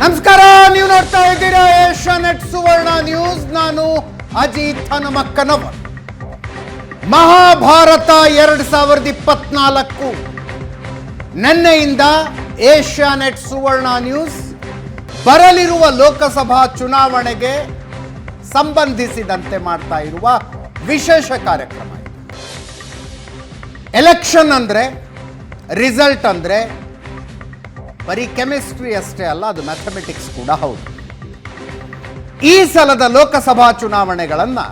ನಮಸ್ಕಾರ, ನೀವು ನೋಡ್ತಾ ಇದ್ದೀರಾ ಏಷ್ಯಾನೆಟ್ ಸುವರ್ಣ ನ್ಯೂಸ್. ನಾನು ಅಜಿತ್ ಹನುಮಕ್ಕನವರ್. ಮಹಾಭಾರತ 2024 ನಿನ್ನೆಯಿಂದ ಏಷ್ಯಾನೆಟ್ ಸುವರ್ಣ ನ್ಯೂಸ್ ಬರಲಿರುವ ಲೋಕಸಭಾ ಚುನಾವಣೆಗೆ ಸಂಬಂಧಿಸಿದಂತೆ ಮಾಡ್ತಾ ಇರುವ ವಿಶೇಷ ಕಾರ್ಯಕ್ರಮ. ಎಲೆಕ್ಷನ್ ಅಂದ್ರೆ, ರಿಸಲ್ಟ್ ಅಂದ್ರೆ ಬರೀ ಕೆಮಿಸ್ಟ್ರಿ ಅಷ್ಟೇ ಅಲ್ಲ, ಅದು ಮ್ಯಾಥಮೆಟಿಕ್ಸ್ ಕೂಡ ಹೌದು. ಈ ಸಲದ ಲೋಕಸಭಾ ಚುನಾವಣೆಗಳನ್ನು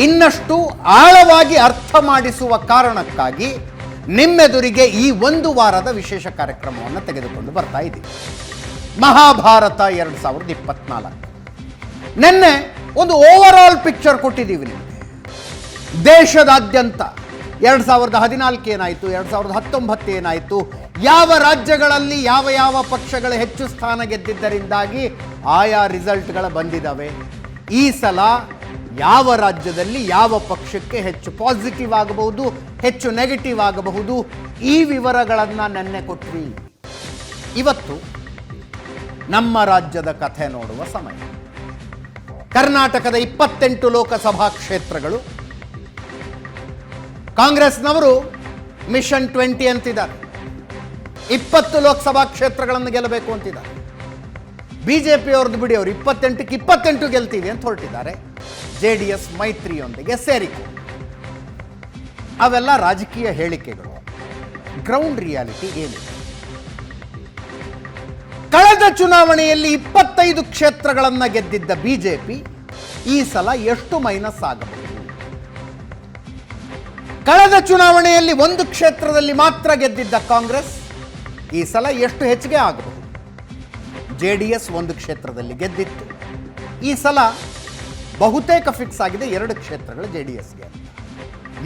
ಇನ್ನಷ್ಟು ಆಳವಾಗಿ ಅರ್ಥ ಮಾಡಿಸುವ ಕಾರಣಕ್ಕಾಗಿ ನಿಮ್ಮೆದುರಿಗೆ ಈ ಒಂದು ವಾರದ ವಿಶೇಷ ಕಾರ್ಯಕ್ರಮವನ್ನು ತೆಗೆದುಕೊಂಡು ಬರ್ತಾ ಇದ್ದೀವಿ. ಮಹಾಭಾರತ 2024 ನಿನ್ನೆ ಒಂದು ಓವರ್ ಆಲ್ ಪಿಕ್ಚರ್ ಕೊಟ್ಟಿದ್ದೀವಿ ನಿಮಗೆ. ದೇಶದಾದ್ಯಂತ 2014 ಏನಾಯಿತು, 2019 ಏನಾಯಿತು, ಯಾವ ರಾಜ್ಯಗಳಲ್ಲಿ ಯಾವ ಯಾವ ಪಕ್ಷಗಳು ಹೆಚ್ಚು ಸ್ಥಾನ ಗೆದ್ದಿದ್ದರಿಂದಾಗಿ ಆಯಾ ರಿಸಲ್ಟ್ಗಳು ಬಂದಿದ್ದಾವೆ. ಈ ಸಲ ಯಾವ ರಾಜ್ಯದಲ್ಲಿ ಯಾವ ಪಕ್ಷಕ್ಕೆ ಹೆಚ್ಚು ಪಾಸಿಟಿವ್ ಆಗಬಹುದು, ಹೆಚ್ಚು ನೆಗೆಟಿವ್ ಆಗಬಹುದು, ಈ ವಿವರಗಳನ್ನು ನೆನ್ನೆ ಕೊಟ್ವಿ. ಇವತ್ತು ನಮ್ಮ ರಾಜ್ಯದ ಕಥೆ ನೋಡುವ ಸಮಯ. ಕರ್ನಾಟಕದ 28 ಲೋಕಸಭಾ ಕ್ಷೇತ್ರಗಳು ಕಾಂಗ್ರೆಸ್ನವರು ಮಿಷನ್ 20 ಅಂತಿದ್ದಾರೆ. 20 ಲೋಕಸಭಾ ಕ್ಷೇತ್ರಗಳನ್ನು ಗೆಲ್ಲಬೇಕು ಅಂತಿದ್ದಾರೆ. ಬಿಜೆಪಿ ಅವ್ರದ್ದು ಬಿಡಿ, ಅವರು 28ಕ್ಕೆ 28 ಗೆಲ್ತೀವಿ ಅಂತ ಹೊರಟಿದ್ದಾರೆ. JDS ಮೈತ್ರಿಯೊಂದಿಗೆ ಸೇರಿಕೊಂಡು. ಅವೆಲ್ಲ ರಾಜಕೀಯ ಹೇಳಿಕೆಗಳು. ಗ್ರೌಂಡ್ ರಿಯಾಲಿಟಿ ಏನಿದೆ? ಕಳೆದ ಚುನಾವಣೆಯಲ್ಲಿ 25 ಕ್ಷೇತ್ರಗಳನ್ನು ಗೆದ್ದಿದ್ದ ಬಿಜೆಪಿ ಈ ಸಲ ಎಷ್ಟು ಮೈನಸ್ ಆಗಬಹುದು? ಕಳೆದ ಚುನಾವಣೆಯಲ್ಲಿ 1 ಕ್ಷೇತ್ರದಲ್ಲಿ ಮಾತ್ರ ಗೆದ್ದಿದ್ದ ಕಾಂಗ್ರೆಸ್ ಈ ಸಲ ಎಷ್ಟು ಹೆಚ್ಚಿಗೆ ಆಗಬಹುದು? JDS 1 ಕ್ಷೇತ್ರದಲ್ಲಿ ಗೆದ್ದಿತ್ತು. ಈ ಸಲ ಬಹುತೇಕ ಫಿಕ್ಸ್ ಆಗಿದೆ 2 ಕ್ಷೇತ್ರಗಳು JDSಗೆ.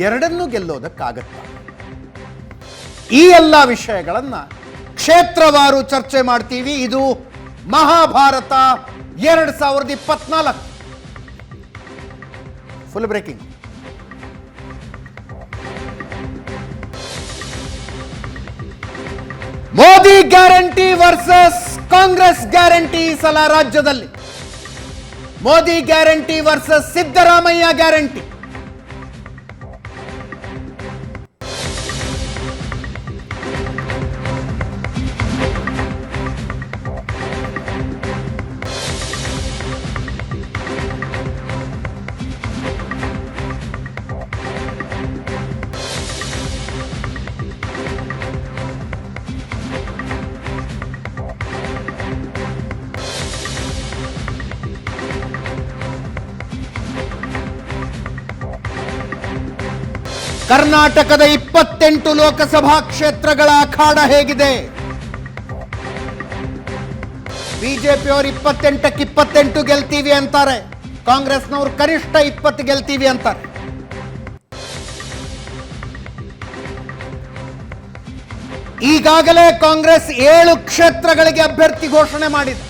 ಎರಡನ್ನೂ ಗೆಲ್ಲೋದಕ್ಕಾಗತ್ತ? ಈ ಎಲ್ಲ ವಿಷಯಗಳನ್ನು ಕ್ಷೇತ್ರವಾರು ಚರ್ಚೆ ಮಾಡ್ತೀವಿ. ಇದು Mahabharata 2024 full breaking. Modi guarantee versus Congress guarantee. ಈ ಸಲ ರಾಜ್ಯದಲ್ಲಿ Modi guarantee versus Siddaramaiah guarantee. ಕರ್ನಾಟಕದ 28 ಲೋಕಸಭಾ ಕ್ಷೇತ್ರಗಳ ಅಖಾಡ ಹೇಗಿದೆ? ಬಿಜೆಪಿಯವರು 28ಕ್ಕೆ 28 ಗೆಲ್ತೀವಿ ಅಂತಾರೆ, ಕಾಂಗ್ರೆಸ್ನವರು ಕನಿಷ್ಠ 20 ಗೆಲ್ತೀವಿ ಅಂತಾರೆ. ಈಗಾಗಲೇ ಕಾಂಗ್ರೆಸ್ 7 ಕ್ಷೇತ್ರಗಳಿಗೆ ಅಭ್ಯರ್ಥಿ ಘೋಷಣೆ ಮಾಡಿದೆ.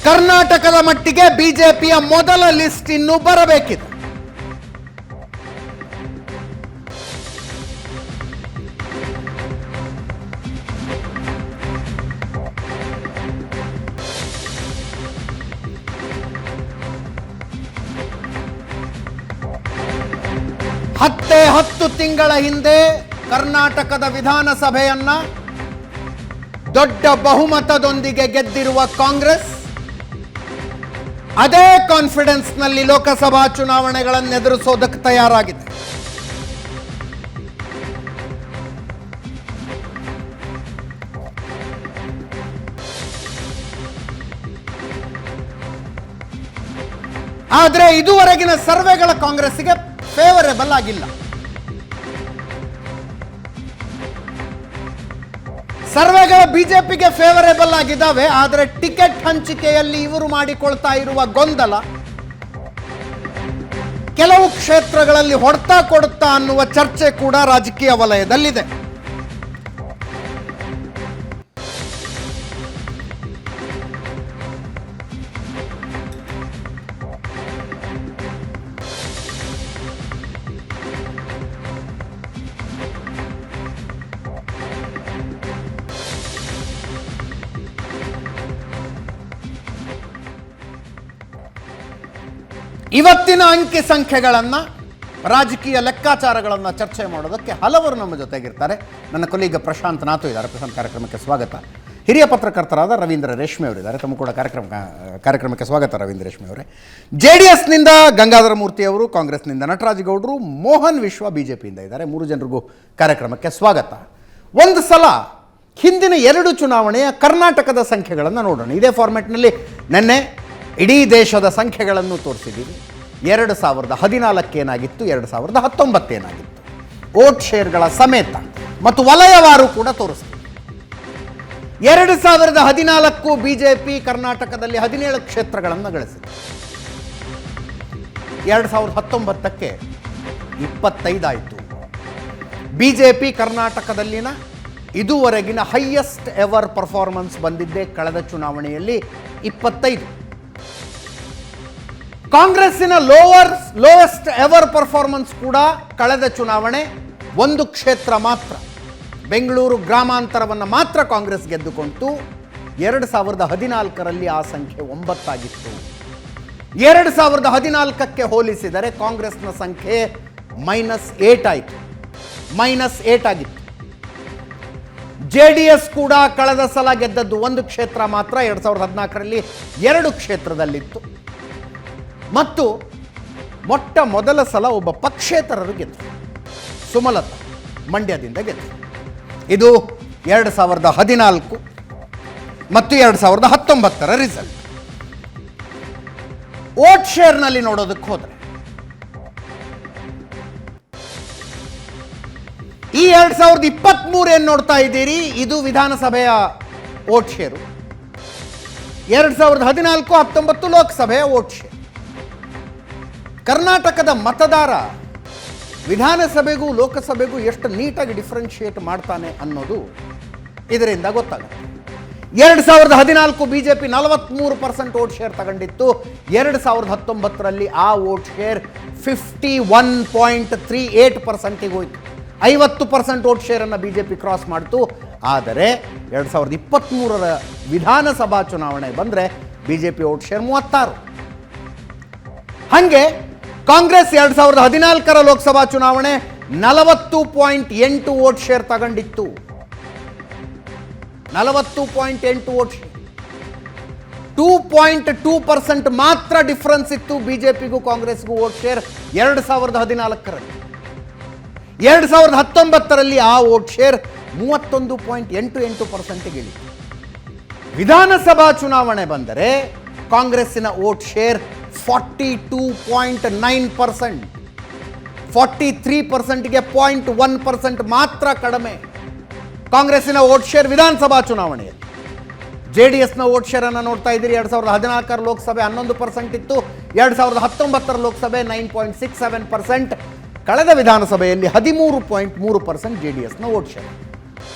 ಕರ್ನಾಟಕದ ಮಟ್ಟಿಗೆ ಬಿಜೆಪಿಯ ಮೊದಲ ಲಿಸ್ಟ್ ಇನ್ನೂ ಬರಬೇಕಿದೆ. ಹತ್ತು ತಿಂಗಳ ಹಿಂದೆ ಕರ್ನಾಟಕದ ವಿಧಾನಸಭೆಯನ್ನ ದೊಡ್ಡ ಬಹುಮತದೊಂದಿಗೆ ಗೆದ್ದಿರುವ ಕಾಂಗ್ರೆಸ್ ಅದೇ ಕಾನ್ಫಿಡೆನ್ಸ್ ನಲ್ಲಿ ಲೋಕಸಭಾ ಚುನಾವಣೆಗಳನ್ನು ಎದುರಿಸೋದಕ್ಕೆ ತಯಾರಾಗಿದೆ. ಆದರೆ ಇದುವರೆಗಿನ ಸರ್ವೆಗಳ ಕಾಂಗ್ರೆಸ್ಸಿಗೆ ಫೇವರೇಬಲ್ ಆಗಿಲ್ಲ. ಸರ್ವೆಗಳ ಬಿಜೆಪಿಗೆ ಫೇವರೇಬಲ್ ಆಗಿದ್ದಾವೆ. ಆದರೆ ಟಿಕೆಟ್ ಹಂಚಿಕೆಯಲ್ಲಿ ಇವರು ಮಾಡಿಕೊಳ್ತಾ ಇರುವ ಗೊಂದಲ ಕೆಲವು ಕ್ಷೇತ್ರಗಳಲ್ಲಿ ಹೊಡ್ತಾ ಕೊಡುತ್ತಾ ಅನ್ನುವ ಚರ್ಚೆ ಕೂಡ ರಾಜಕೀಯ ವಲಯದಲ್ಲಿದೆ. ಇವತ್ತಿನ ಅಂಕಿ ಸಂಖ್ಯೆಗಳನ್ನು, ರಾಜಕೀಯ ಲೆಕ್ಕಾಚಾರಗಳನ್ನು ಚರ್ಚೆ ಮಾಡೋದಕ್ಕೆ ಹಲವರು ನಮ್ಮ ಜೊತೆಗಿರ್ತಾರೆ. ನನ್ನ ಕೊಲೀಗ ಪ್ರಶಾಂತ್ ನಾಥು ಇದ್ದಾರೆ. ಪ್ರಶಾಂತ್, ಕಾರ್ಯಕ್ರಮಕ್ಕೆ ಸ್ವಾಗತ. ಹಿರಿಯ ಪತ್ರಕರ್ತರಾದ ರವೀಂದ್ರ ರೇಷ್ಮೆ ಅವರಿದ್ದಾರೆ. ತಮ್ಮ ಕೂಡ ಕಾರ್ಯಕ್ರಮಕ್ಕೆ ಸ್ವಾಗತ ರವೀಂದ್ರ ರೇಷ್ಮೆ ಅವರೇ. JDSನಿಂದ ಗಂಗಾಧರ ಮೂರ್ತಿ ಅವರು, ಕಾಂಗ್ರೆಸ್ನಿಂದ ನಟರಾಜ್ ಗೌಡರು, ಮೋಹನ್ ವಿಶ್ವ BJPಯಿಂದ ಇದ್ದಾರೆ. 3 ಜನರಿಗೂ ಕಾರ್ಯಕ್ರಮಕ್ಕೆ ಸ್ವಾಗತ. ಒಂದು ಸಲ ಹಿಂದಿನ 2 ಚುನಾವಣೆಯ ಕರ್ನಾಟಕದ ಸಂಖ್ಯೆಗಳನ್ನು ನೋಡೋಣ. ಇದೇ ಫಾರ್ಮ್ಯಾಟ್ನಲ್ಲಿ ನಿನ್ನೆ ಇಡೀ ದೇಶದ ಸಂಖ್ಯೆಗಳನ್ನು ತೋರಿಸಿದ್ದೀವಿ. 2014 ಏನಾಗಿತ್ತು, 2019 ಏನಾಗಿತ್ತು, ವೋಟ್ ಶೇರ್ಗಳ ಸಮೇತ ಮತ್ತು ವಲಯವಾರು ಕೂಡ ತೋರಿಸ್ತೀವಿ. 2014 BJP ಕರ್ನಾಟಕದಲ್ಲಿ 17 ಕ್ಷೇತ್ರಗಳನ್ನು ಗಳಿಸಿದೆ. 2019ಕ್ಕೆ 25 ಆಯಿತು. BJP ಕರ್ನಾಟಕದಲ್ಲಿನ ಇದುವರೆಗಿನ ಹೈಯೆಸ್ಟ್ ಎವರ್ ಪರ್ಫಾರ್ಮೆನ್ಸ್ ಬಂದಿದ್ದೇ ಕಳೆದ ಚುನಾವಣೆಯಲ್ಲಿ 25. ಕಾಂಗ್ರೆಸ್ಸಿನ ಲೋವೆಸ್ಟ್ ಎವರ್ ಪರ್ಫಾರ್ಮೆನ್ಸ್ ಕೂಡ ಕಳೆದ ಚುನಾವಣೆ 1 ಕ್ಷೇತ್ರ ಮಾತ್ರ, ಬೆಂಗಳೂರು ಗ್ರಾಮಾಂತರವನ್ನು ಮಾತ್ರ ಕಾಂಗ್ರೆಸ್ ಗೆದ್ದುಕೊಂಡಿತು. 2014ರಲ್ಲಿ ಆ ಸಂಖ್ಯೆ 9 ಆಗಿತ್ತು. 2014ಕ್ಕೆ ಹೋಲಿಸಿದರೆ ಕಾಂಗ್ರೆಸ್ನ ಸಂಖ್ಯೆ -8 ಆಯಿತು, -8 ಆಗಿತ್ತು. JDS ಕೂಡ ಕಳೆದ ಸಲ ಗೆದ್ದದ್ದು 1 ಕ್ಷೇತ್ರ ಮಾತ್ರ, 2014ರಲ್ಲಿ 2 ಕ್ಷೇತ್ರದಲ್ಲಿತ್ತು. ಮತ್ತು ಮೊಟ್ಟ ಮೊದಲ ಸಲ ಒಬ್ಬ ಪಕ್ಷೇತರರು ಗೆದ್ದರು, ಸುಮಲತಾ ಮಂಡ್ಯದಿಂದ ಗೆದ್ದರು. ಇದು 2014 ಮತ್ತು 2019ರ ರಿಸಲ್ಟ್. ವೋಟ್ ಶೇರ್ನಲ್ಲಿ ನೋಡೋದಕ್ಕೆ ಹೋದರೆ ಈ 2023 ಏನು ನೋಡ್ತಾ ಇದ್ದೀರಿ, ಇದು ವಿಧಾನಸಭೆಯ ವೋಟ್ ಶೇರು. 2014-19 ಲೋಕಸಭೆಯ ವೋಟ್ ಶೇರ್. ಕರ್ನಾಟಕದ ಮತದಾರ ವಿಧಾನಸಭೆಗೂ ಲೋಕಸಭೆಗೂ ಎಷ್ಟು ನೀಟಾಗಿ ಡಿಫ್ರೆನ್ಶಿಯೇಟ್ ಮಾಡ್ತಾನೆ ಅನ್ನೋದು ಇದರಿಂದ ಗೊತ್ತಾಗುತ್ತೆ. 2014 BJP 43% ವೋಟ್ ಶೇರ್ ತಗೊಂಡಿತ್ತು. 2019ರಲ್ಲಿ ಆ ವೋಟ್ ಶೇರ್ 51.38%ಗೆ ಹೋಯಿತು. 50% ವೋಟ್ ಶೇರನ್ನು BJP ಕ್ರಾಸ್ ಮಾಡಿತು. ಆದರೆ 2023ರ ವಿಧಾನಸಭಾ ಚುನಾವಣೆ ಬಂದರೆ BJP ವೋಟ್ ಶೇರ್ 36. ಹಾಗೆ ಕಾಂಗ್ರೆಸ್ 2014ರ ಲೋಕಸಭಾ ಚುನಾವಣೆ 40.8 ವೋಟ್ ಶೇರ್ ತಗೊಂಡಿತ್ತು. 40.8 vote share. 2.2% ಮಾತ್ರ ಡಿಫರೆನ್ಸ್ ಇತ್ತು BJPಗೂ ಕಾಂಗ್ರೆಸ್ಗೂ ವೋಟ್ ಶೇರ್ 2014ರಲ್ಲಿ. 2019ರಲ್ಲಿ ಆ ವೋಟ್ ಶೇರ್ 31.88%ಗೆ ಇಳಿತು. ವಿಧಾನಸಭಾ ಚುನಾವಣೆ ಬಂದರೆ ಕಾಂಗ್ರೆಸ್ಸಿನ ವೋಟ್ ಶೇರ್ 42.9%, 43%ಗೆ 0.1% ಮಾತ್ರ ಕಡಿಮೆ ಕಾಂಗ್ರೆಸ್ಸಿನ ವೋಟ್ ಶೇರ್ ವಿಧಾನಸಭಾ ಚುನಾವಣೆಯಲ್ಲಿ. JDSನ ವೋಟ್ ಶೇರನ್ನು ನೋಡ್ತಾ ಇದ್ದೀರಿ. 2014ರ ಲೋಕಸಭೆ 11% ಇತ್ತು. 2019ರ ಲೋಕಸಭೆ 9.67%. ಕಳೆದ ವಿಧಾನಸಭೆಯಲ್ಲಿ 13.3% JDSನ ವೋಟ್ ಶೇರ್.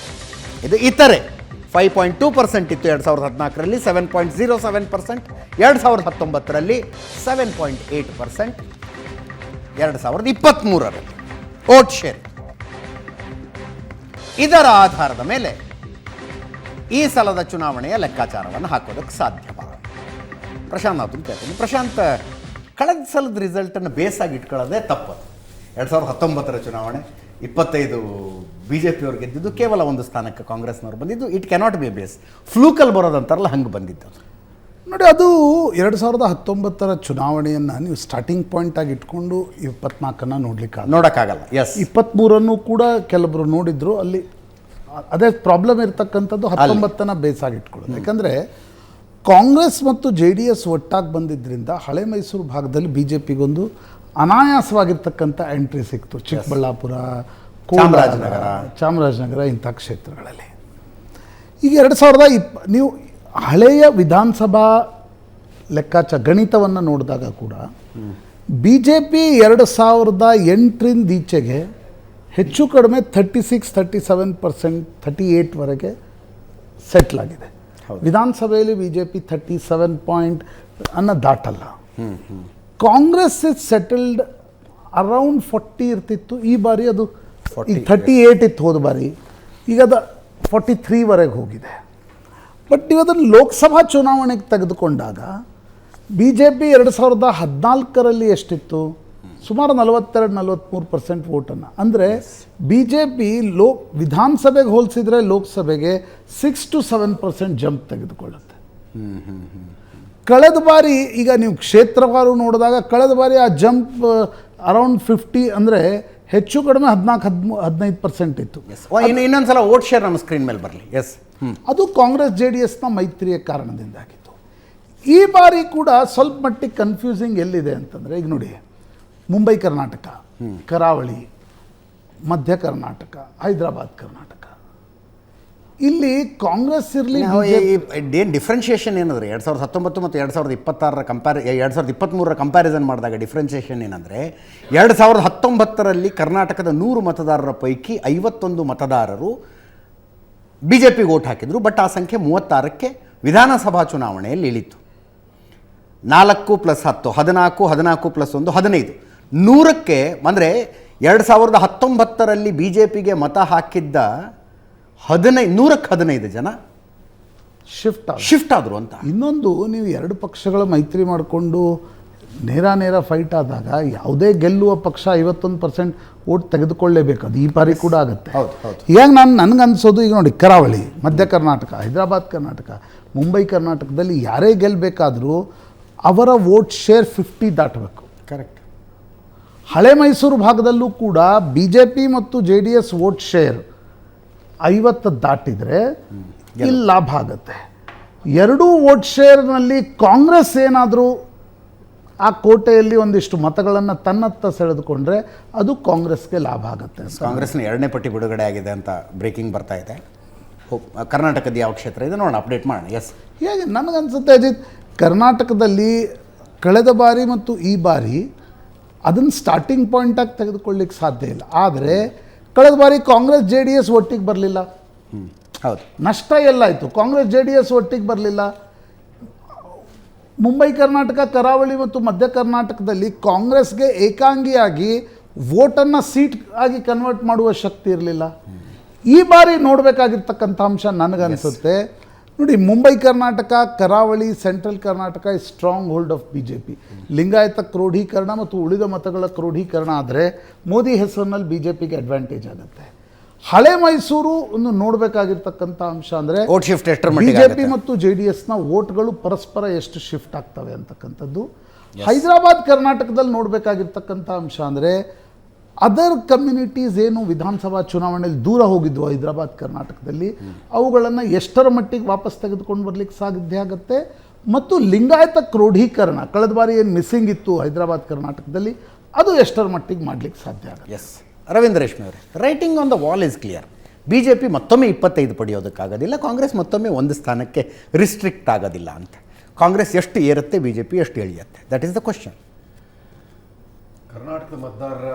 ಇದು ಇತರೆ 5.2% ಇತ್ತು 2014ರಲ್ಲಿ, 7.07%, 2019ರಲ್ಲಿ 7.8%, 2023ರಲ್ಲಿ ವೋಟ್ ಶೇರ್. ಇದರ ಆಧಾರದ ಮೇಲೆ ಈ ಸಲದ ಚುನಾವಣೆಯ ಲೆಕ್ಕಾಚಾರವನ್ನು ಹಾಕೋದಕ್ಕೆ ಸಾಧ್ಯವಾ? ಪ್ರಶಾಂತ್ ಅದನ್ನು ಕೇಳ್ತೀನಿ. ಪ್ರಶಾಂತ್, ಕಳೆದ ಸಲದ ರಿಸಲ್ಟನ್ನು ಬೇಸಾಗಿ ಇಟ್ಕೊಳ್ಳೋದೇ ತಪ್ಪದು. 2019ರ ಚುನಾವಣೆ 25 BJP ಅವ್ರು ಗೆದ್ದಿದ್ದು, ಕೇವಲ 1 ಸ್ಥಾನಕ್ಕೆ ಕಾಂಗ್ರೆಸ್ನವ್ರು ಬಂದಿದ್ದು. ಇಟ್ ಕ್ಯಾನಾಟ್ ಬಿ ಬೇಸ್, ಫ್ಲೂಕಲ್ಲಿ ಬರೋದಂತಾರಲ್ಲ ಹಂಗೆ ಬಂದಿದ್ದು. ನೋಡಿ, ಅದು 2019ರ ಚುನಾವಣೆಯನ್ನು ನೀವು ಸ್ಟಾರ್ಟಿಂಗ್ ಪಾಯಿಂಟ್ ಆಗಿ ಇಟ್ಕೊಂಡು 24ನ್ನು ನೋಡೋಕ್ಕಾಗಲ್ಲ. ಎಸ್, 23ನ್ನು ಕೂಡ ಕೆಲವರು ನೋಡಿದ್ರು. ಅಲ್ಲಿ ಅದೇ ಪ್ರಾಬ್ಲಮ್ ಇರ್ತಕ್ಕಂಥದ್ದು 19ನ ಬೇಸಾಗಿ ಇಟ್ಕೊಳ್ಳೋದು. ಯಾಕಂದರೆ ಕಾಂಗ್ರೆಸ್ ಮತ್ತು JDS ಒಟ್ಟಾಗಿ ಬಂದಿದ್ದರಿಂದ ಹಳೆ ಮೈಸೂರು ಭಾಗದಲ್ಲಿ BJPಗೊಂದು ಅನಾಯಾಸವಾಗಿರ್ತಕ್ಕಂಥ ಎಂಟ್ರಿ ಸಿಕ್ತು. ಚಿಕ್ಕಬಳ್ಳಾಪುರ, ಚಾಮರಾಜನಗರ ಇಂಥ ಕ್ಷೇತ್ರಗಳಲ್ಲಿ. ಈಗ 2020 ನೀವು ಹಳೆಯ ವಿಧಾನಸಭಾ ಲೆಕ್ಕಾಚಾರ ಗಣಿತವನ್ನು ನೋಡಿದಾಗ ಕೂಡ BJP 2008ರಿಂದ ಈಚೆಗೆ ಹೆಚ್ಚು ಕಡಿಮೆ 36, 37%, 38ವರೆಗೆ ಸೆಟ್ಲ್ ಆಗಿದೆ. ವಿಧಾನಸಭೆಯಲ್ಲಿ BJP 37 ಅನ್ನು ದಾಟಲ್ಲ. ಕಾಂಗ್ರೆಸ್ ಇಸ್ ಸೆಟಲ್ಡ್ ಅರೌಂಡ್ 40 ಇರ್ತಿತ್ತು. ಈ ಬಾರಿ ಅದು 38 ಇತ್ತು ಹೋದ ಬಾರಿ. ಈಗ ಅದು 43ವರೆಗೆ ಹೋಗಿದೆ. ಬಟ್ ನೀವು ಅದನ್ನು ಲೋಕಸಭಾ ಚುನಾವಣೆಗೆ ತೆಗೆದುಕೊಂಡಾಗ BJP 2014ರಲ್ಲಿ ಎಷ್ಟಿತ್ತು? ಸುಮಾರು 42-43% ವೋಟನ್ನು. ಅಂದರೆ BJP ವಿಧಾನಸಭೆಗೆ ಹೋಲಿಸಿದರೆ ಲೋಕಸಭೆಗೆ 6-7% ಜಂಪ್ ತೆಗೆದುಕೊಳ್ಳುತ್ತೆ. ಕಳೆದ ಬಾರಿ ಈಗ ನೀವು ಕ್ಷೇತ್ರವಾರು ನೋಡಿದಾಗ ಕಳೆದ ಬಾರಿ ಆ ಜಂಪ್ ಅರೌಂಡ್ 50, ಅಂದರೆ ಹೆಚ್ಚು ಕಡಿಮೆ 14-15% ಇತ್ತು. ಇನ್ನೊಂದ್ಸಲ ವೋಟ್ ಶೇರ್ ನಮ್ಮ ಸ್ಕ್ರೀನ್ ಮೇಲೆ ಬರಲಿ. ಎಸ್, ಅದು ಕಾಂಗ್ರೆಸ್ JDSನ ಮೈತ್ರಿಯ ಕಾರಣದಿಂದಾಗಿತ್ತು. ಈ ಬಾರಿ ಕೂಡ ಸ್ವಲ್ಪ ಮಟ್ಟಿಗೆ ಕನ್ಫ್ಯೂಸಿಂಗ್ ಎಲ್ಲಿದೆ ಅಂತಂದರೆ, ಈಗ ನೋಡಿ, ಮುಂಬೈ ಕರ್ನಾಟಕ, ಕರಾವಳಿ, ಮಧ್ಯ ಕರ್ನಾಟಕ, ಹೈದರಾಬಾದ್ ಕರ್ನಾಟಕ, ಇಲ್ಲಿ ಕಾಂಗ್ರೆಸ್ ಇರಲಿ ಏನು ಡಿಫ್ರೆನ್ಷಿಯೇಷನ್ ಏನಂದರೆ 2019 ಮತ್ತು 2023 ಕಂಪ್ಯಾರಿಸನ್ ಮಾಡಿದಾಗ ಡಿಫ್ರೆನ್ಷಿಯೇಷನ್ ಏನಂದರೆ 2019ರಲ್ಲಿ ಕರ್ನಾಟಕದ 100 ಮತದಾರರ ಪೈಕಿ 51 ಮತದಾರರು BJPಗೆ ವೋಟ್ ಹಾಕಿದರು. ಬಟ್ ಆ ಸಂಖ್ಯೆ 36ಕ್ಕೆ ವಿಧಾನಸಭಾ ಚುನಾವಣೆಯಲ್ಲಿ ಇಳಿತು. 4 + 10 14, 14 + 1 15, 100ಕ್ಕೆ ಅಂದರೆ 2019ರಲ್ಲಿ BJPಗೆ ಮತ ಹಾಕಿದ್ದ 100ಕ್ಕೆ 15 ಜನ ಶಿಫ್ಟ್ ಆದರು ಅಂತ. ಇನ್ನೊಂದು, ನೀವು ಎರಡು ಪಕ್ಷಗಳ ಮೈತ್ರಿ ಮಾಡಿಕೊಂಡು ನೇರ ಫೈಟ್ ಆದಾಗ ಯಾವುದೇ ಗೆಲ್ಲುವ ಪಕ್ಷ 51% ವೋಟ್ ತೆಗೆದುಕೊಳ್ಳೇಬೇಕು. ಅದು ಈ ಬಾರಿ ಕೂಡ ಆಗುತ್ತೆ. ಈಗ ನನಗನ್ಸೋದು, ಈಗ ನೋಡಿ, ಕರಾವಳಿ, ಮಧ್ಯ ಕರ್ನಾಟಕ, ಹೈದರಾಬಾದ್ ಕರ್ನಾಟಕ, ಮುಂಬೈ ಕರ್ನಾಟಕದಲ್ಲಿ ಯಾರೇ ಗೆಲ್ಲಬೇಕಾದ್ರೂ ಅವರ ವೋಟ್ ಶೇರ್ 50 ದಾಟಬೇಕು. ಕರೆಕ್ಟ್. ಹಳೆ ಮೈಸೂರು ಭಾಗದಲ್ಲೂ ಕೂಡ BJP ಮತ್ತು JDS ವೋಟ್ ಶೇರ್ 50 ದಾಟಿದರೆ ಇಲ್ಲಿ ಲಾಭ ಆಗುತ್ತೆ. ಎರಡೂ ವೋಟ್ ಶೇರ್ನಲ್ಲಿ ಕಾಂಗ್ರೆಸ್ ಏನಾದರೂ ಆ ಕೋಟೆಯಲ್ಲಿ ಒಂದಿಷ್ಟು ಮತಗಳನ್ನು ತನ್ನತ್ತ ಸೆಳೆದುಕೊಂಡ್ರೆ ಅದು ಕಾಂಗ್ರೆಸ್ಗೆ ಲಾಭ ಆಗುತ್ತೆ. ಕಾಂಗ್ರೆಸ್ನ 2ನೇ ಪಟ್ಟಿ ಬಿಡುಗಡೆ ಆಗಿದೆ ಅಂತ ಬ್ರೇಕಿಂಗ್ ಬರ್ತಾ ಇದೆ. ಕರ್ನಾಟಕದ ಯಾವ ಕ್ಷೇತ್ರ ಇದೆ ನೋಡೋಣ, ಅಪ್ಡೇಟ್ ಮಾಡೋಣ. ಎಸ್, ಹೇಗೆ ನನಗನ್ಸುತ್ತೆ ಅಜಿತ್, ಕರ್ನಾಟಕದಲ್ಲಿ ಕಳೆದ ಬಾರಿ ಮತ್ತು ಈ ಬಾರಿ ಅದನ್ನು ಸ್ಟಾರ್ಟಿಂಗ್ ಪಾಯಿಂಟಾಗಿ ತೆಗೆದುಕೊಳ್ಳಿಕ್ಕೆ ಸಾಧ್ಯ ಇಲ್ಲ. ಆದರೆ ಕಳೆದ ಬಾರಿ ಕಾಂಗ್ರೆಸ್ JDS ಒಟ್ಟಿಗೆ ಬರಲಿಲ್ಲ. ಹೌದು, ನಷ್ಟ ಎಲ್ಲಾಯಿತು. ಕಾಂಗ್ರೆಸ್ JDS ಒಟ್ಟಿಗೆ ಬರಲಿಲ್ಲ. ಮುಂಬೈ ಕರ್ನಾಟಕ, ಕರಾವಳಿ ಮತ್ತು ಮಧ್ಯ ಕರ್ನಾಟಕದಲ್ಲಿ ಕಾಂಗ್ರೆಸ್ಗೆ ಏಕಾಂಗಿಯಾಗಿ ವೋಟನ್ನು ಸೀಟ್ ಆಗಿ ಕನ್ವರ್ಟ್ ಮಾಡುವ ಶಕ್ತಿ ಇರಲಿಲ್ಲ. ಈ ಬಾರಿ ನೋಡಬೇಕಾಗಿರ್ತಕ್ಕಂಥ ಅಂಶ ನನಗನ್ಸುತ್ತೆ, ನೋಡಿ, Mumbai Karnataka, Karavali, central Karnataka is stronghold of BJP. Lingayat ಕ್ರೋಢೀಕರಣ ಮತ್ತು ಉಳಿದ ಮತಗಳ ಕ್ರೋಢೀಕರಣ ಆದರೆ ಮೋದಿ ಹೆಸರಿನಲ್ಲಿ BJPಗೆ ಅಡ್ವಾಂಟೇಜ್ ಆಗುತ್ತೆ. ಹಳೆ ಮೈಸೂರು ಒಂದು ನೋಡಬೇಕಾಗಿರ್ತಕ್ಕಂಥ ಅಂಶ ಅಂದರೆ BJP ಮತ್ತು JDSನ ವೋಟ್ಗಳು ಪರಸ್ಪರ ಎಷ್ಟು ಶಿಫ್ಟ್ ಆಗ್ತವೆ ಅಂತಕ್ಕಂಥದ್ದು. ಹೈದರಾಬಾದ್ ಕರ್ನಾಟಕದಲ್ಲಿ ನೋಡಬೇಕಾಗಿರ್ತಕ್ಕಂಥ ಅಂಶ ಅಂದರೆ ಅದರ್ ಕಮ್ಯುನಿಟೀಸ್ ಏನು ವಿಧಾನಸಭಾ ಚುನಾವಣೆಯಲ್ಲಿ ದೂರ ಹೋಗಿದ್ವು ಹೈದರಾಬಾದ್ ಕರ್ನಾಟಕದಲ್ಲಿ, ಅವುಗಳನ್ನು ಎಷ್ಟರ ಮಟ್ಟಿಗೆ ವಾಪಸ್ ತೆಗೆದುಕೊಂಡು ಬರಲಿಕ್ಕೆ ಸಾಧ್ಯ ಆಗುತ್ತೆ. ಮತ್ತು ಲಿಂಗಾಯತ ಕ್ರೋಢೀಕರಣ ಕಳೆದ ಬಾರಿ ಏನು ಮಿಸ್ಸಿಂಗ್ ಇತ್ತು ಹೈದರಾಬಾದ್ ಕರ್ನಾಟಕದಲ್ಲಿ, ಅದು ಎಷ್ಟರ ಮಟ್ಟಿಗೆ ಮಾಡಲಿಕ್ಕೆ ಸಾಧ್ಯ ಆಗುತ್ತೆ. ಎಸ್, ರವೀಂದ್ರ ರೇಷ್ಮೆ ಅವರೇ, writing on the wall is clear. BJP ಮತ್ತೊಮ್ಮೆ 25 ಪಡೆಯೋದಕ್ಕಾಗೋದಿಲ್ಲ, ಕಾಂಗ್ರೆಸ್ ಮತ್ತೊಮ್ಮೆ 1 ಸ್ಥಾನಕ್ಕೆ ರಿಸ್ಟ್ರಿಕ್ಟ್ ಆಗೋದಿಲ್ಲ ಅಂತ. ಕಾಂಗ್ರೆಸ್ ಎಷ್ಟು ಏರುತ್ತೆ, BJP ಎಷ್ಟು ಇಳಿಯುತ್ತೆ? That is the question. ಕರ್ನಾಟಕದ ಮತದಾರರ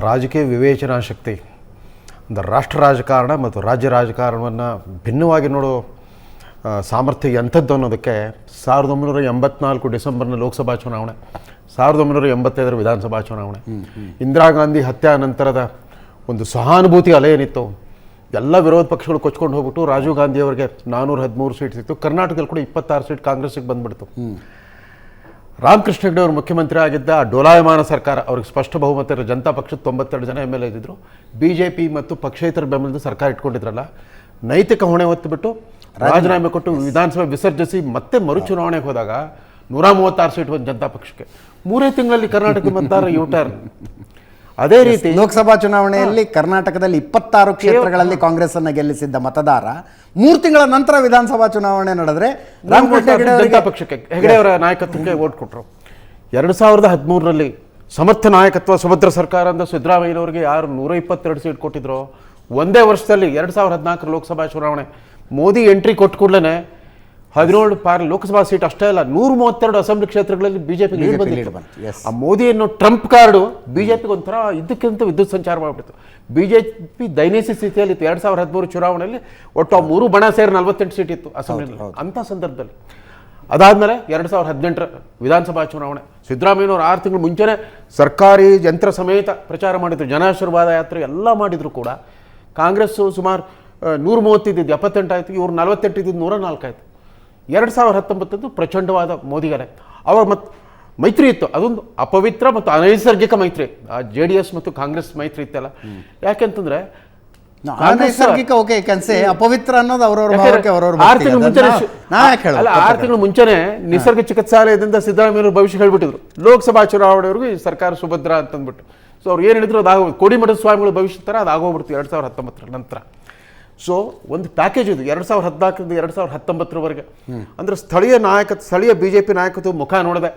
ರಾಜಕೀಯ ವಿವೇಚನಾ ಶಕ್ತಿ, ಅಂದರೆ ರಾಷ್ಟ್ರ ರಾಜಕಾರಣ ಮತ್ತು ರಾಜ್ಯ ರಾಜಕಾರಣವನ್ನು ಭಿನ್ನವಾಗಿ ನೋಡೋ ಸಾಮರ್ಥ್ಯ ಎಂಥದ್ದು ಅನ್ನೋದಕ್ಕೆ 1984 ಡಿಸೆಂಬರ್ನ ಲೋಕಸಭಾ ಚುನಾವಣೆ, 1985 ವಿಧಾನಸಭಾ ಚುನಾವಣೆ, ಇಂದಿರಾ ಗಾಂಧಿ ಹತ್ಯೆ ನಂತರದ ಒಂದು ಸಹಾನುಭೂತಿ ಅಲೆ ಏನಿತ್ತು, ಎಲ್ಲ ವಿರೋಧ ಪಕ್ಷಗಳು ಕೊಚ್ಕೊಂಡು ಹೋಗ್ಬಿಟ್ಟು ರಾಜೀವ್ ಗಾಂಧಿ ಅವರಿಗೆ 413 ಸೀಟ್ ಸಿಕ್ತು. ಕರ್ನಾಟಕದಲ್ಲಿ ಕೂಡ 26 ಸೀಟ್ ಕಾಂಗ್ರೆಸ್ಸಿಗೆ ಬಂದ್ಬಿಡ್ತು. ರಾಮಕೃಷ್ಣ ಹೆಗಡೆ ಅವರು ಮುಖ್ಯಮಂತ್ರಿ ಆಗಿದ್ದ ಡೋಲಾಯಮಾನ ಸರ್ಕಾರ, ಅವ್ರಿಗೆ ಸ್ಪಷ್ಟ ಬಹುಮತ ಇರೋ ಜನತಾ ಪಕ್ಷದ 92 ಜನ MLA ಇದ್ದಿದ್ರು. BJP ಮತ್ತು ಪಕ್ಷೇತರ ಬೆಂಬಲದ ಸರ್ಕಾರ ಇಟ್ಕೊಂಡಿದ್ರಲ್ಲ, ನೈತಿಕ ಹೊಣೆ ಹೊತ್ತುಬಿಟ್ಟು ರಾಜೀನಾಮೆ ಕೊಟ್ಟು ವಿಧಾನಸಭೆ ವಿಸರ್ಜಿಸಿ ಮತ್ತೆ ಮರುಚುನಾವಣೆಗೆ ಹೋದಾಗ 136 ಸೀಟ್ ಬಂದು ಜನತಾ ಪಕ್ಷಕ್ಕೆ. 3 ತಿಂಗಳಲ್ಲಿ ಕರ್ನಾಟಕ ಮತದಾರ ಯೂಟರ್ನ್. ಅದೇ ರೀತಿ ಲೋಕಸಭಾ ಚುನಾವಣೆಯಲ್ಲಿ ಕರ್ನಾಟಕದಲ್ಲಿ 26 ಕ್ಷೇತ್ರಗಳಲ್ಲಿ ಕಾಂಗ್ರೆಸ್ ಅನ್ನು ಗೆಲ್ಲಿಸಿದ್ದ ಮತದಾರ 3 ತಿಂಗಳ ನಂತರ ವಿಧಾನಸಭಾ ಚುನಾವಣೆ ನಡೆದ್ರೆ ಜನತಾ ಪಕ್ಷಕ್ಕೆ ಹೆಗಡೆ ಅವರ ನಾಯಕತ್ವಕ್ಕೆ ವೋಟ್ ಕೊಟ್ಟರು. 2013ರಲ್ಲಿ ಸಮರ್ಥ ನಾಯಕತ್ವ ಸುಭದ್ರ ಸರ್ಕಾರ ಅಂತ ಸಿದ್ದರಾಮಯ್ಯನವರಿಗೆ ಯಾರು 122 ಸೀಟ್ ಕೊಟ್ಟಿದ್ರು, ಒಂದೇ ವರ್ಷದಲ್ಲಿ 2014 ಲೋಕಸಭಾ ಚುನಾವಣೆ ಮೋದಿ ಎಂಟ್ರಿ ಕೊಟ್ಟು ಕೂಡಲೇ 17 ಲೋಕಸಭಾ ಸೀಟ್ ಅಷ್ಟೇ ಅಲ್ಲ, 132 ಅಸೆಂಬ್ಲಿ ಕ್ಷೇತ್ರಗಳಲ್ಲಿ BJP ಲೀಡ್ ಬಂದಿತ್ತು. ಆ ಮೋದಿ ಅನ್ನೋ ಟ್ರಂಪ್ ಕಾರ್ಡು BJPಗೆ ಒಂಥರ ಇದಕ್ಕಿಂತ ವಿದ್ಯುತ್ ಸಂಚಾರ ಮಾಡಿಬಿಡ್ತು. BJP ದೈನೈಸಿಕ ಸ್ಥಿತಿಯಲ್ಲಿ ಇತ್ತು. 2013 ಚುನಾವಣೆಯಲ್ಲಿ ಒಟ್ಟು ಆ 3 ಬಣ ಸೇರಿ 48 ಸೀಟ್ ಇತ್ತು ಅಸೆಂಬ್ಲಿಯಲ್ಲಿ. ಅಂಥ ಸಂದರ್ಭದಲ್ಲಿ ಅದಾದಮೇಲೆ 2018 ವಿಧಾನಸಭಾ ಚುನಾವಣೆ, ಸಿದ್ದರಾಮಯ್ಯನವರು 6 ತಿಂಗಳು ಮುಂಚೆನೇ ಸರ್ಕಾರಿ ಯಂತ್ರ ಸಮೇತ ಪ್ರಚಾರ ಮಾಡಿದ್ರು, ಜನಾಶೀರ್ವಾದ ಯಾತ್ರೆ ಎಲ್ಲ ಮಾಡಿದ್ರು ಕೂಡ ಕಾಂಗ್ರೆಸ್ಸು ಸುಮಾರು 130 ಇದ್ದಿದ್ದು 78 ಆಯಿತು, ಇವರು 48 ಇದ್ದಿದ್ದು 104 ಆಯಿತು. 2019 ಪ್ರಚಂಡವಾದ ಮೋದಿಗಲೆ. ಅವಾಗ ಮತ್ತು ಮೈತ್ರಿ ಇತ್ತು, ಅದೊಂದು ಅಪವಿತ್ರ ಮತ್ತು ಅನೈಸರ್ಗಿಕ ಮೈತ್ರಿ. ಆ JDS ಮತ್ತು ಕಾಂಗ್ರೆಸ್ ಮೈತ್ರಿ ಇತ್ತಲ್ಲ, ಯಾಕೆಂತಂದ್ರೆ ನೈಸರ್ಗಿಕ ಓಕೆ ಕನ್ಸೆ ಅಪವಿತ್ರ ಅನ್ನೋದು ಅವ್ರವ್ರ ಭಾವಕ್ಕೆ ಅವ್ರವ್ರ 6 ತಿಂಗಳು ಮುಂಚೆನೆ 6 ತಿಂಗಳು ಮುಂಚೆನೆ ನಿಸರ್ಗ ಚಿಕಿತ್ಸಾಲಯದಿಂದ ಸಿದ್ದರಾಮಯ್ಯ ಭವಿಷ್ಯ ಹೇಳ್ಬಿಟ್ಟಿದ್ರು, ಲೋಕಸಭಾ ಚುನಾವಣೆವರೆಗೂ ಈ ಸರ್ಕಾರ ಸುಭದ್ರ ಅಂತಂದ್ಬಿಟ್ಟು. ಸೊ ಅವ್ರು ಏನು ಹೇಳಿದ್ರು ಅದಾಗೋದು, ಕೋಡಿಮಠದ ಸ್ವಾಮಿಗಳ ಭವಿಷ್ಯ ಥರ ಅದು ಆಗೋಗ್ಬಿಡ್ತು 2019 ನಂತರ. ಸೊ ಒಂದು ಪ್ಯಾಕೇಜ್ ಇದು 2014ರಿಂದ 2019ರವರೆಗೆ. ಅಂದ್ರೆ ಸ್ಥಳೀಯ BJP ನಾಯಕತ್ವ ಮುಖ ನೋಡದೆ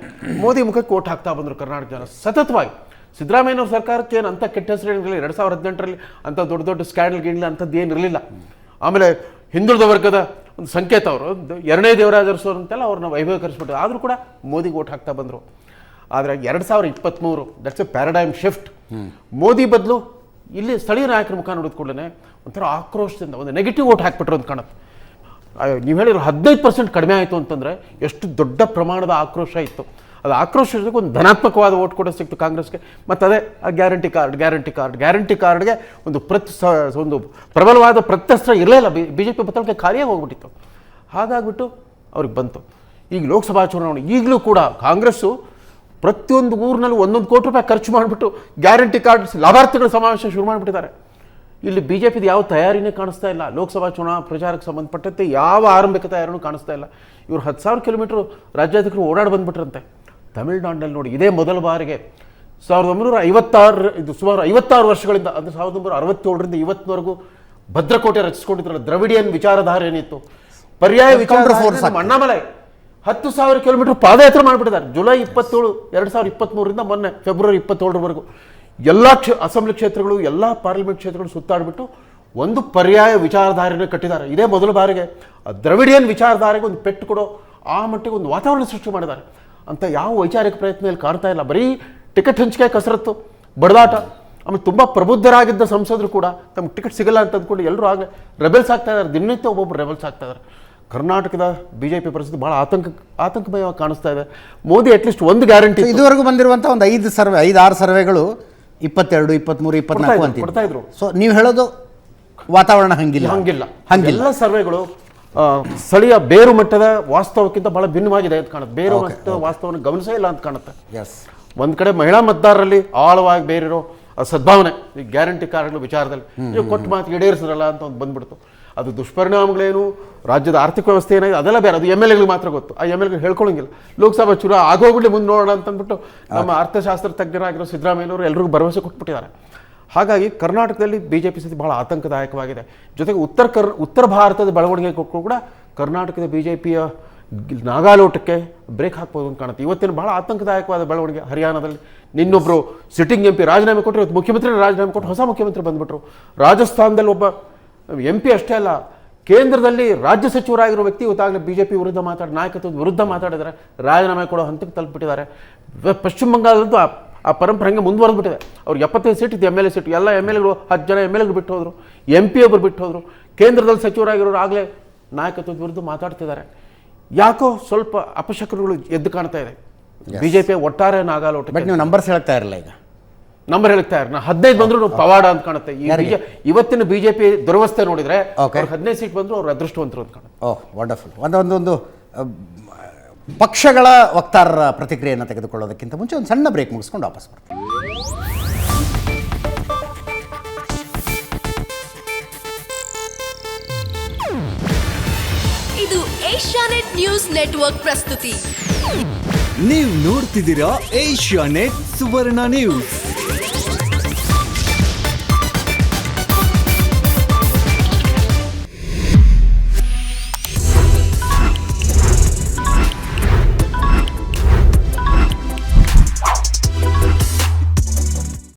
ಮೋದಿ ಮುಖಕ್ಕೆ ಓಟ್ ಹಾಕ್ತಾ ಬಂದರು ಕರ್ನಾಟಕ ಜನ ಸತತವಾಗಿ. ಸಿದ್ದರಾಮಯ್ಯನವ್ರ ಸರ್ಕಾರಕ್ಕೆ ಏನು ಅಂಥ ಕೆಟ್ಟ ಹೆಸರು ಏನಿರಲಿಲ್ಲ 2018ರಲ್ಲಿ, ಅಂಥ ದೊಡ್ಡ ಸ್ಕ್ಯಾಂಡಲ್ ಗಿಂಡಲ್ ಅಂಥದ್ದು ಏನಿರಲಿಲ್ಲ. ಆಮೇಲೆ ಹಿಂದುಳಿದ ವರ್ಗದ ಒಂದು ಸಂಕೇತ ಅವರು, 2ನೇ ದೇವರಾಜ ಅರಸು ಅಂತೆಲ್ಲ ಅವ್ರನ್ನ ವೈಭವೀಕರಿಸ್ಬಿಟ್ಟು ಆದರೂ ಕೂಡ ಮೋದಿಗೆ ಓಟ್ ಹಾಕ್ತಾ ಬಂದರು. ಆದರೆ 2023 that's A paradigm shift. Modi ಬದಲು ಇಲ್ಲಿ ಸ್ಥಳೀಯ ನಾಯಕರ ಮುಖ ನೋಡಿದ ಕೂಡಲೇ ಒಂಥರ ಆಕ್ರೋಶದಿಂದ ಒಂದು ನೆಗೆಟಿವ್ ಓಟ್ ಹಾಕ್ಬಿಟ್ರು ಅಂತ ಕಾಣುತ್ತೆ. ನೀವು ಹೇಳಿರೋ 15% ಕಡಿಮೆ ಆಯಿತು ಅಂತಂದರೆ ಎಷ್ಟು ದೊಡ್ಡ ಪ್ರಮಾಣದ ಆಕ್ರೋಶ ಇತ್ತು. ಅದು ಆಕ್ರೋಶ ಜೊತೆಗೆ ಒಂದು ಧನಾತ್ಮಕವಾದ ಓಟ್ ಕೂಡ ಸಿಕ್ತು ಕಾಂಗ್ರೆಸ್ಗೆ. ಮತ್ತು ಅದೇ ಆ ಗ್ಯಾರಂಟಿ ಕಾರ್ಡ್ಗೆ ಒಂದು ಪ್ರಬಲವಾದ ಪ್ರತ್ಯಸ್ತ್ರ ಇರಲಿಲ್ಲ. BJP ಬತ್ತಳಿಕೆ ಖಾಲಿಯಾಗಿ ಹೋಗ್ಬಿಟ್ಟಿತ್ತು. ಹಾಗಾಗ್ಬಿಟ್ಟು ಅವ್ರಿಗೆ ಬಂತು. ಈಗ ಲೋಕಸಭಾ ಚುನಾವಣೆ ಈಗಲೂ ಕೂಡ ಕಾಂಗ್ರೆಸ್ಸು ಪ್ರತಿಯೊಂದು ಊರಿನಲ್ಲಿ 1 ಕೋಟಿ ರೂಪಾಯಿ ಖರ್ಚು ಮಾಡಿಬಿಟ್ಟು ಗ್ಯಾರಂಟಿ ಕಾರ್ಡ್ ಲಾಭಾರ್ಥಿಗಳ ಸಮಾವೇಶ ಶುರು ಮಾಡಿಬಿಟ್ಟಿದ್ದಾರೆ. ಇಲ್ಲಿ BJPದು ಯಾವ ತಯಾರಿನೇ ಕಾಣಿಸ್ತಾ ಇಲ್ಲ. ಲೋಕಸಭಾ ಚುನಾವಣಾ ಪ್ರಚಾರಕ್ಕೆ ಸಂಬಂಧಪಟ್ಟಂತೆ ಯಾವ ಆರಂಭಿಕ ತಯಾರಿನೂ ಕಾಣಿಸ್ತಾ ಇಲ್ಲ. ಇವರು 10,000 ಕಿಲೋಮೀಟರ್ ರಾಜ್ಯಾಧ್ಯಕ್ಷರು ಓಡಾಡಿ ಬಂದ್ಬಿಟ್ರಂತೆ. ತಮಿಳುನಾಡಿನಲ್ಲಿ ನೋಡಿ, ಇದೇ ಮೊದಲ ಬಾರಿಗೆ 1956, ಇದು ಸುಮಾರು 56 ವರ್ಷಗಳಿಂದ, ಅಂದರೆ 1967ರಿಂದ ಇವತ್ತಿನವರೆಗೂ ಭದ್ರಕೋಟೆ ರಚಿಸ್ಕೊಂಡಿದ್ರಲ್ಲ, ದ್ರವಿಡಿಯನ್ ವಿಚಾರಧಾರೆ ಏನಿತ್ತು, ಪರ್ಯಾಯ ವಿಚಾರ ಅಣ್ಣಾಮಲೈ 10,000 ಕಿಲೋಮೀಟರ್ ಪಾದಯಾತ್ರೆ ಮಾಡಿಬಿಟ್ಟಿದ್ದಾರೆ. ಜುಲೈ 27, 2023ರಿಂದ ಮೊನ್ನೆ ಫೆಬ್ರವರಿ 27ರವರೆಗೂ ಎಲ್ಲ ಅಸೆಂಬ್ಲಿ ಕ್ಷೇತ್ರಗಳು, ಎಲ್ಲ ಪಾರ್ಲಿಮೆಂಟ್ ಕ್ಷೇತ್ರಗಳು ಸುತ್ತಾಡಿಬಿಟ್ಟು ಒಂದು ಪರ್ಯಾಯ ವಿಚಾರಧಾರೆಯನ್ನು ಕಟ್ಟಿದ್ದಾರೆ. ಇದೇ ಮೊದಲ ಬಾರಿಗೆ ದ್ರವಿಡಿಯನ್ ವಿಚಾರಧಾರೆಗೆ ಒಂದು ಪೆಟ್ಟು ಕೊಡೋ ಆ ಮಟ್ಟಿಗೆ ಒಂದು ವಾತಾವರಣ ಸೃಷ್ಟಿ ಮಾಡಿದ್ದಾರೆ. ಅಂತ ಯಾವ ವೈಚಾರಿಕ ಪ್ರಯತ್ನ ಇಲ್ಲಿ ಕಾಣ್ತಾ ಇಲ್ಲ. ಬರೀ ಟಿಕೆಟ್ ಹಂಚಿಕೆ ಕಸರತ್ತು, ಬಡದಾಟ. ಆಮೇಲೆ ತುಂಬ ಪ್ರಬುದ್ಧರಾಗಿದ್ದ ಸಂಸದರು ಕೂಡ ತಮ್ಗೆ ಟಿಕೆಟ್ ಸಿಗಲ್ಲ ಅಂತ ಅಂದ್ಕೊಂಡು ಎಲ್ಲರೂ ಆಗಲೇ ರೆಬೆಲ್ಸ್ ಆಗ್ತಾ ಇದ್ದಾರೆ. ದಿನನಿತ್ಯ ಒಬ್ಬೊಬ್ಬರು ರೆಬೆಲ್ಸ್ ಆಗ್ತಾ ಇದ್ದಾರೆ. ಕರ್ನಾಟಕದ BJP ಪರಿಸ್ಥಿತಿ ಭಾಳ ಆತಂಕಮಯವಾಗಿ ಕಾಣಿಸ್ತಾ ಇದೆ. ಮೋದಿ ಅಟ್ಲೀಸ್ಟ್ ಒಂದು ಗ್ಯಾರಂಟಿ, ಇದುವರೆಗೂ ಬಂದಿರುವಂಥ ಒಂದು 5-6 ಸರ್ವೆಗಳು 22, 23, 24 ಅಂತ ಕೊಡ್ತಾ ಇದ್ರು. ಸೊ ನೀವು ಹೇಳೋದು ವಾತಾವರಣ ಹಂಗಿಲ್ಲ. ಎಲ್ಲ ಸರ್ವೆಗಳು ಸ್ಥಳೀಯ ಬೇರು ಮಟ್ಟದ ವಾಸ್ತವಕ್ಕಿಂತ ಬಹಳ ಭಿನ್ನವಾಗಿದೆ ಅಂತ ಕಾಣುತ್ತೆ. ಬೇರು ಮಟ್ಟದ ವಾಸ್ತವವನ್ನು ಗಮನಿಸೇ ಇಲ್ಲ ಅಂತ ಕಾಣುತ್ತೆ. ಒಂದ್ ಕಡೆ ಮಹಿಳಾ ಮತದಾರರಲ್ಲಿ ಆಳವಾಗಿ ಬೇರಿರೋ ಸದ್ಭಾವನೆ ಈ ಗ್ಯಾರಂಟಿ ಕಾರ್ಡ್ಗಳ ವಿಚಾರದಲ್ಲಿ ನೀವು ಕೊಟ್ಟು ಮಾತು ಈಡೇರಿಸಿರಲ್ಲ ಅಂತ ಒಂದು ಬಂದ್ಬಿಡ್ತು. ಅದು ದುಷ್ಪರಿಣಾಮಗಳೇನು, ರಾಜ್ಯದ ಆರ್ಥಿಕ ವ್ಯವಸ್ಥೆ ಏನಾಗಿದೆ ಅದೆಲ್ಲ ಬೇರೆ, ಅದು MLAಗಳಿಗೆ ಮಾತ್ರ ಗೊತ್ತು. ಆ MLAಗಳು ಹೇಳ್ಕೊಳ್ಳೋಂಗಿಲ್ಲ. ಲೋಕಸಭಾ ಚುನಾವಣೆ ಆಗೋಗ್ಬಿಟ್ಟು ಮುಂದೆ ನೋಡೋಣ ಅಂತಂದ್ಬಿಟ್ಟು ನಮ್ಮ ಅರ್ಥಶಾಸ್ತ್ರ ತಜ್ಞರಾಗಿರೋ ಸಿದ್ದರಾಮಯ್ಯನವರು ಎಲ್ರಿಗೂ ಭರವಸೆ ಕೊಟ್ಬಿಟ್ಟಿದ್ದಾರೆ. ಹಾಗಾಗಿ ಕರ್ನಾಟಕದಲ್ಲಿ BJP ಸ್ಥಿತಿ ಬಹಳ ಆತಂಕದಾಯಕವಾಗಿದೆ. ಜೊತೆಗೆ ಉತ್ತರ ಭಾರತದ ಬೆಳವಣಿಗೆ ಕೂಡ ಕರ್ನಾಟಕದ BJPಯ ನಾಗಾಲೋಟಕ್ಕೆ ಬ್ರೇಕ್ ಹಾಕ್ಬೋದು ಅಂತ ಕಾಣುತ್ತೆ. ಇವತ್ತಿನ ಬಹಳ ಆತಂಕದಾಯಕವಾದ ಬೆಳವಣಿಗೆ ಹರಿಯಾಣದಲ್ಲಿ. ನಿನ್ನೊಬ್ಬರು ಸಿಟ್ಟಿಂಗ್ MP ರಾಜೀನಾಮೆ ಕೊಟ್ಟರು, ಇವತ್ತು ಮುಖ್ಯಮಂತ್ರಿ ರಾಜೀನಾಮೆ ಕೊಟ್ಟು ಹೊಸ ಮುಖ್ಯಮಂತ್ರಿ ಬಂದ್ಬಿಟ್ರು. ರಾಜಸ್ಥಾನದಲ್ಲಿ ಒಬ್ಬ MP ಅಷ್ಟೇ ಅಲ್ಲ, ಕೇಂದ್ರದಲ್ಲಿ ರಾಜ್ಯ ಸಚಿವರಾಗಿರೋ ವ್ಯಕ್ತಿ ಇವತ್ತಾಗಲೇ BJP ವಿರುದ್ಧ ನಾಯಕತ್ವದ ವಿರುದ್ಧ ಮಾತಾಡಿದರೆ ರಾಜೀನಾಮೆ ಕೊಡೋ ಹಂತಕ್ಕೆ ತಲುಪಿಬಿಟ್ಟಿದ್ದಾರೆ. ಪಶ್ಚಿಮ ಬಂಗಾಳದಂತೂ ಆ ಪರಂಪರೆ ಹಂಗೆ ಮುಂದುವರೆದ್ಬಿಟ್ಟಿದೆ. ಅವ್ರಿಗೆ 75 ಸೀಟ್ ಇತ್ತು MLA ಸೀಟ್. ಎಲ್ಲ MLAಗಳು 10 ಜನ MLAಗಳು ಬಿಟ್ಟು ಹೋದರು, MP ಒಬ್ಬರು ಬಿಟ್ಟು ಹೋದರು. ಕೇಂದ್ರದಲ್ಲಿ ಸಚಿವರಾಗಿರೋರು ಆಗಲೇ ನಾಯಕತ್ವದ ವಿರುದ್ಧ ಮಾತಾಡ್ತಿದ್ದಾರೆ. ಯಾಕೋ ಸ್ವಲ್ಪ ಅಪಶಕನಗಳು ಎದ್ದು ಕಾಣ್ತಾ ಇದೆ BJP ಒಟ್ಟಾರೆ ನಾಗಾಲೋಟ. ಬಟ್ ನೀವು ನಂಬರ್ಸ್ ಹೇಳ್ತಾ ಇರಲ್ಲ, ಈಗ ನಂಬರ್ ಹೇಳ್ತಾ ಇರ 15 ಬಂದ್ರು ಪವಾಡ ಅಂತ ಕಾಣುತ್ತೆ. ಇವತ್ತಿನ BJP ದುರವಸ್ಥೆ ನೋಡಿದ್ರೆ 15 ಸೀಟ್ ಬಂದ್ರು ಅವ್ರು ಅದೃಷ್ಟವಂತರು ಅಂತ ಕಾಣುತ್ತೆ. ಓಹ್ ವಂಡರ್ಫುಲ್. ಒಂದು ಪಕ್ಷಗಳ ವಕ್ತಾರರ ಪ್ರತಿಕ್ರಿಯೆಯನ್ನು ತೆಗೆದುಕೊಳ್ಳೋದಕ್ಕಿಂತ ಮುಂಚೆ ಒಂದು ಸಣ್ಣ ಬ್ರೇಕ್ ಮುಗಿಸ್ಕೊಂಡು ವಾಪಸ್ ಬರ್ತೀವಿ. ಇದು ಏಷ್ಯಾನೆಟ್ ನ್ಯೂಸ್ ನೆಟ್ವರ್ಕ್ ಪ್ರಸ್ತುತಿ. ನೀವು ನೋಡ್ತಿದ್ದೀರಾ ಏಷ್ಯಾನೆಟ್ ಸುವರ್ಣ ನ್ಯೂಸ್.